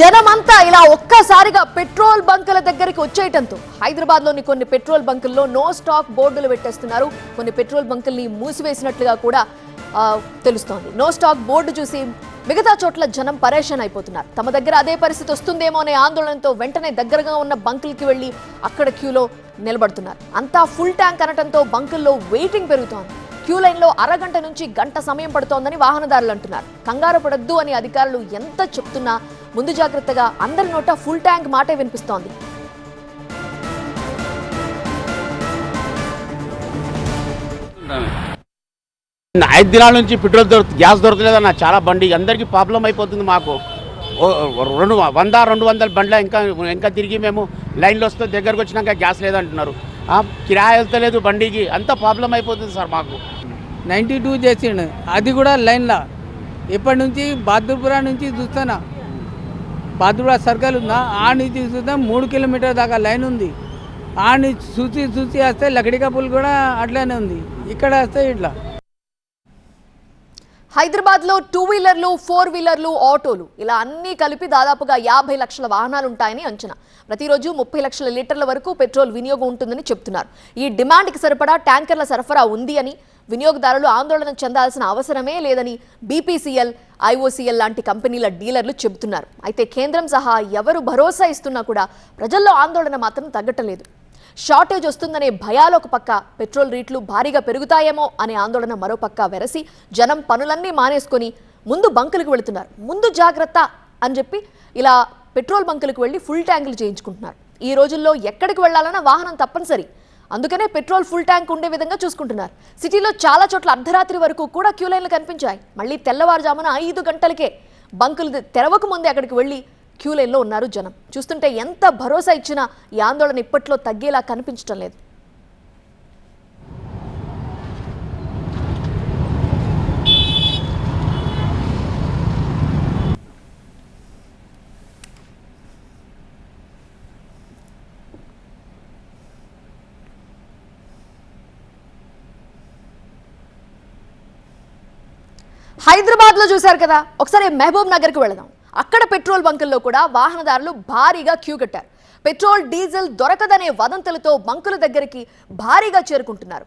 జనమంతా ఇలా ఒక్కసారిగా పెట్రోల్ బంకుల దగ్గరికి వచ్చేయటంతో హైదరాబాద్లోని కొన్ని పెట్రోల్ బంకుల్లో నో స్టాక్ బోర్డులు పెట్టేస్తున్నారు. కొన్ని పెట్రోల్ బంకుల్ని మూసివేసినట్లుగా కూడా తెలుస్తోంది. నో స్టాక్ బోర్డు చూసి మిగతా చోట్ల జనం పరేషాన్ అయిపోతున్నారు. తమ దగ్గర అదే పరిస్థితి వస్తుందేమో అనే ఆందోళనతో వెంటనే దగ్గరగా ఉన్న బంకులకి వెళ్లి అక్కడ క్యూలో నిలబడుతున్నారు. అంతా ఫుల్ ట్యాంక్ అనటంతో బంకుల్లో వెయిటింగ్ పెరుగుతోంది. క్యూ లైన్లో అరగంట నుంచి గంట సమయం పడుతోందని వాహనదారులు అంటున్నారు. కంగారు పడొద్దు అని అధికారులు ఎంత చెప్తున్నా ముందు జాగ్రత్తగా అందరి నోట ఫుల్ ట్యాంక్ మాటే వినిపిస్తోంది. ఐదు దినాల నుంచి పెట్రోల్ గ్యాస్ దొరకలేదన్న చాలా బండి అందరికీ ప్రాబ్లం అయిపోతుంది. మాకు 100-200 బండ్ల ఇంకా తిరిగి మేము లైన్లో వస్తే దగ్గరకు వచ్చినాక గ్యాస్ లేదంటున్నారు. కిరాయి వెళ్తలేదు బండికి, అంత ప్రాబ్లం అయిపోతుంది సార్. మాకు 92 చేసిండు, అది కూడా లైన్లో. ఎప్పటి నుంచి బహదూర్పురా నుంచి చూస్తానా, బహదూర్పురా సర్కిల్ ఉందా, ఆ నుంచి చూద్దాం 3 కిలోమీటర్ దాకా లైన్ ఉంది. ఆ నుంచి చూసి వస్తే లకడికా పుల్ కూడా అట్లానే ఉంది. ఇక్కడ వస్తే ఇట్లా హైదరాబాద్లో 2 వీలర్లు 4 వీలర్లు ఆటోలు ఇలా అన్నీ కలిపి దాదాపుగా 50 లక్షల వాహనాలు ఉంటాయని అంచనా. ప్రతిరోజు 30 లక్షల లీటర్ల వరకు పెట్రోల్ వినియోగం ఉంటుందని చెప్తున్నారు. ఈ డిమాండ్కి సరిపడా ట్యాంకర్ల సరఫరా ఉంది అని, వినియోగదారులు ఆందోళన చెందాల్సిన అవసరమే లేదని బీపీసీఎల్, ఐఓసీఎల్ లాంటి కంపెనీల డీలర్లు చెబుతున్నారు. అయితే కేంద్రం సహా ఎవరు భరోసా ఇస్తున్నా కూడా ప్రజల్లో ఆందోళన మాత్రం తగ్గటం లేదు. షార్టేజ్ వస్తుందనే భయాలు ఒక పక్క, పెట్రోల్ రేట్లు భారీగా పెరుగుతాయేమో అనే ఆందోళన మరో పక్క వెరసి జనం పనులన్నీ మానేసుకొని ముందు బంకులకు వెళుతున్నారు. ముందు జాగ్రత్త అని చెప్పి ఇలా పెట్రోల్ బంకులకు వెళ్ళి ఫుల్ ట్యాంకులు చేయించుకుంటున్నారు. ఈ రోజుల్లో ఎక్కడికి వెళ్ళాలన్నా వాహనం తప్పనిసరి. అందుకనే పెట్రోల్ ఫుల్ ట్యాంక్ ఉండే విధంగా చూసుకుంటున్నారు. సిటీలో చాలా చోట్ల అర్ధరాత్రి వరకు కూడా క్యూ లైన్లు కనిపించాయి. మళ్ళీ తెల్లవారుజామున 5 గంటలకే బంకులు తెరవక ముందే అక్కడికి వెళ్ళి క్యూ లైన్లో ఉన్నారు జనం. చూస్తుంటే ఎంత భరోసా ఇచ్చినా ఈ ఆందోళన ఇప్పట్లో తగ్గేలా కనిపించడం లేదు. హైదరాబాద్లో చూశారు కదా, ఒకసారి మహబూబ్ నగర్కి వెళదాం. అక్కడ పెట్రోల్ బంకుల్లో కూడా వాహనదారులు భారీగా క్యూ కట్టారు. పెట్రోల్, డీజిల్ దొరకదనే వదంతులతో బంకుల దగ్గరికి భారీగా చేరుకుంటున్నారు.